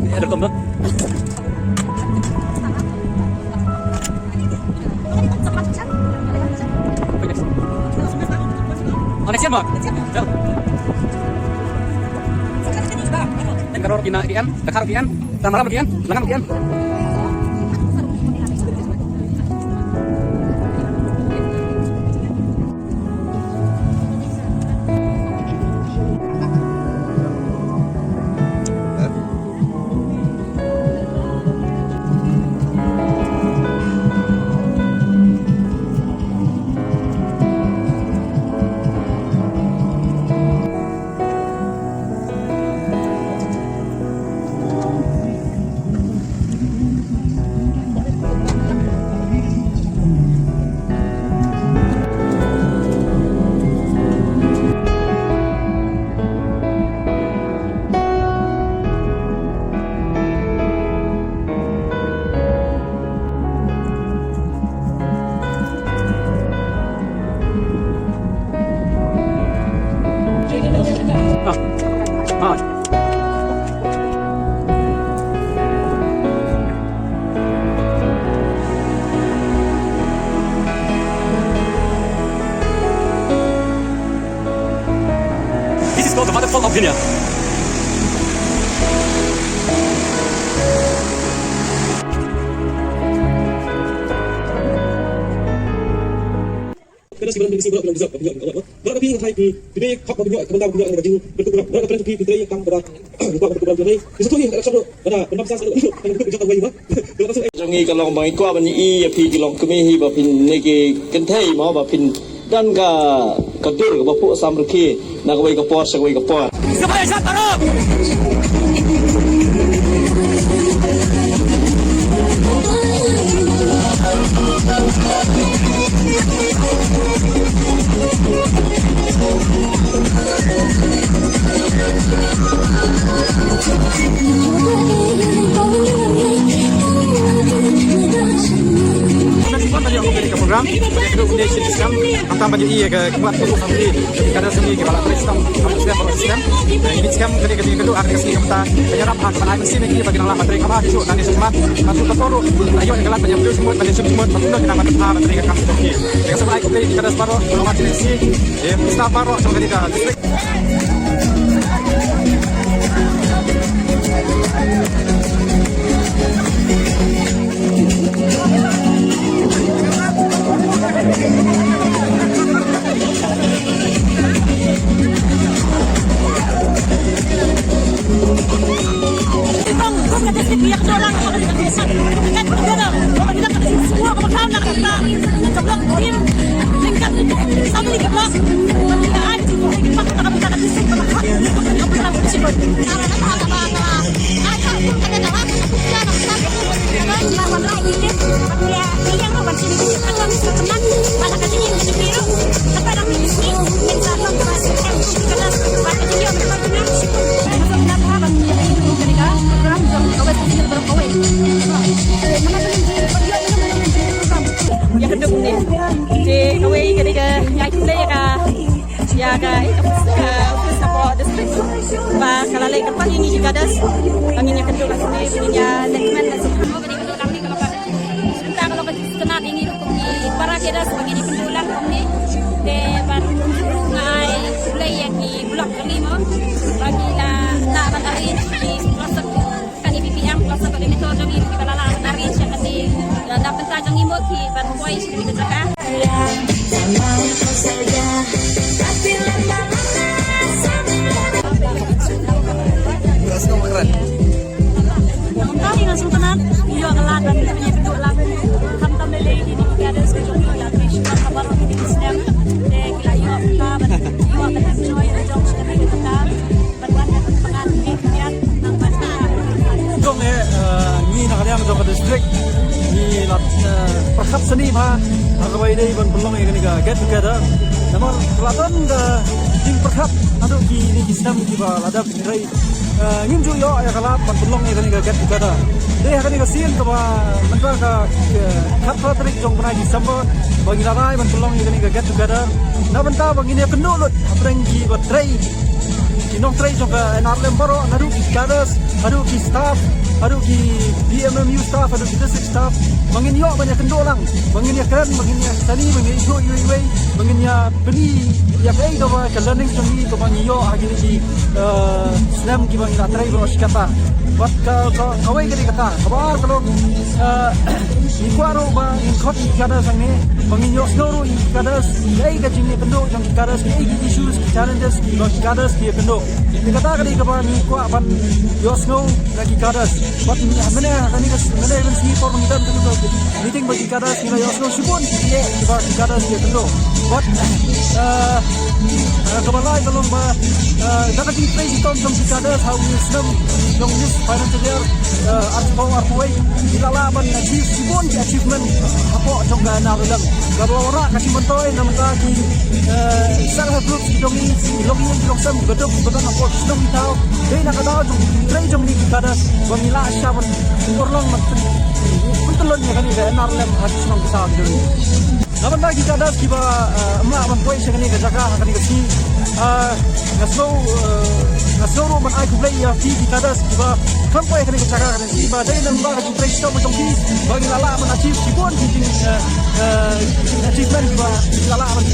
Ini ada tombak. Koneksian bang. Kalau kina kian, dekar kian, tamaram kian, lengan kian. This is called the waterfall of Guinea. Kada si barang sibuk dalam bizak bijak awak. Barang tapi hai pi bebe hak bijak kementar bijak dengan jing bertukar. Barang tapi pi pitrai yang pada lupa bertukar jadi. Itu ni ada sabdo ada pendapat saya dengan bijak awak ini. Trong nghi cái lòng bằng qua bên y phi cái lòng kami hi bà pin này cái kinh thay mà bà pin dan ka dur ka bapu sam rki na ka way ka por sa way ka por. Sabay sa tarap. Program untuk Indonesia Islam tentang baju iya ke kuat tubuh family kada seni ke bala Islam kamu sudah baru sistem ini sistem ketika kedua ada kesini kita penyerap hak pada mesin ini bagi Allah materi kamu itu dan semua masuk ke forum ayo gelat banyak dulu semua pada semua betul kita mati materi kamu oke yang sebelah kita kada separuh selamat sini Islam baru sama kita distrik kalau lagi depan ini juga ada anginnya kedua kasih punya lekmen dan semua beri kedua kami kalau pada sebentar kalau kena ini hukum di para kita sebagai pendulang kami de baru ngai mulai yang di blok kelima bagi nak matahari di pelosok kan di BPM pelosok di metode di kita lala matahari yang di dapat tajang imut di baru boy di Jakarta keren. Kami langsung kenal, iya kelar dan punya kedua lah. Kami tambah lagi di ada sebelum kita finish kabar di Islam. Dek layu kita berjuang dan enjoy the job sudah kita berbuat dan pengan di kemudian nampak. Jom ni nak ada yang jom ke distrik ni nak perkhab seni mah agak ini ban pelong ini kan get together. Namun pelatan ding perkhab aduh di Islam kita ada pengerai ngim ju yo ya kala ban pelong ini kan get together. Deh kan ini kasihan tu mentera ka khat patrik jong pernah Desember bagi larai ban pelong ini kan get together. Na benta bagi ni kenul apa yang di batrai inong tray jong ka NRLM baro nadu ki cadres adu ki staff adu ki BMMU staff adu ki district staff mangin yo banyak kendolang mangin ya keren mangin ya tani mangin yo yo mangin ya beni ya kai do ba learning jong ni to mangin yo agi ni slam ki mangin atrai bro shikata wat kawai kali kata kabar kalau ikwaro ba in khot kada sang ni mangin yo snoru in kada dai ka jing ni kendo jong kada ki issues challenges ki lo kada ki kendo kata kali kabar ni kwa ban yo snow lagi kada wat mana kani ka mana even si for mangin dan meeting bagi kada ki yo snow sipon ki ba kada ki kendo wat kabalai kalau ba dapat di place tom jong kada how you snow jong news financial year arpaway ilalaban achievement achievement apa jong ga na dalam gabawara kasi montoy nam ka ki sang group jong ni logi jong sam godok godok apa snow tao dei na kada jong tray jong ni kada bangila shaban urlong mat pentelon ya kan ga NRLM hadis nang kita dulu naman lagi kada ki ba ma ban poy sa kani ga jaga kani ga si ngaslo man ay kublay ya fi kada ki ba kan poy kani ga jaga kani si ba dai nang ba ka tray sto mo jong ki bagi lala man achieve sipon ki achievement ba lala man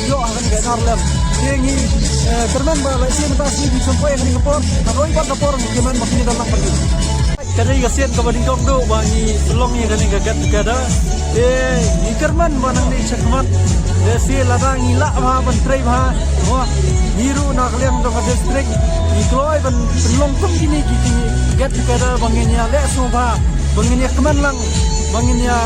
yo kani ga NRLM yengi kerman ba la sien ba si di poy kani ga por roy ba ka por ki man makini dalam pergi kadai ga sien ka ba ding dong do bangi belong ya kani ga get kada ikerman manang ni sakmat desi ladang ila ma ban trai ma wa hiru nak leng do district ikloi ban long kum kini kini get together banginya le soba banginya keman lang banginya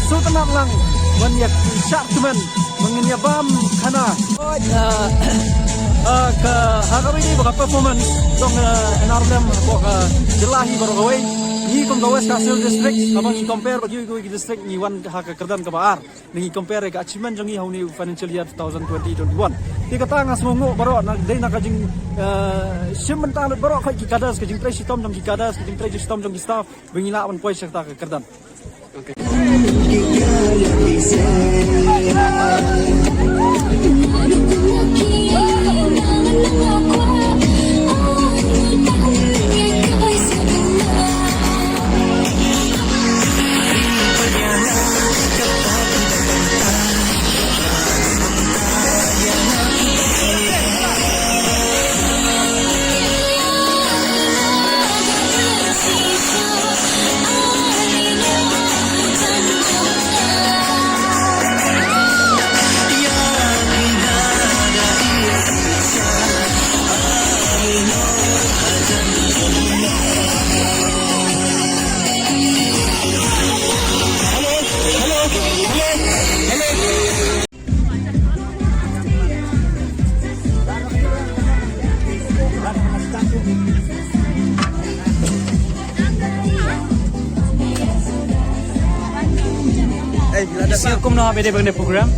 sultanat lang banginya syak keman banginya bam kana ka hagawi ni baka performance dong NRLM ko ka jelahi baru gawai ni kom gawes Kasel district abang ni compare bagi go district ni wan ha ka kerdan ka baar ni compare ka achievement jongi hauni financial year 2020-21 ti kata ngas mongo baro na dei na ka jing simmental baro ka ki kadas ka jing trai sitom jong ki kadas ka jing trai sitom jong ki staff bengila wan poi sekta ka kerdan okay Siap kum na habis daripada program.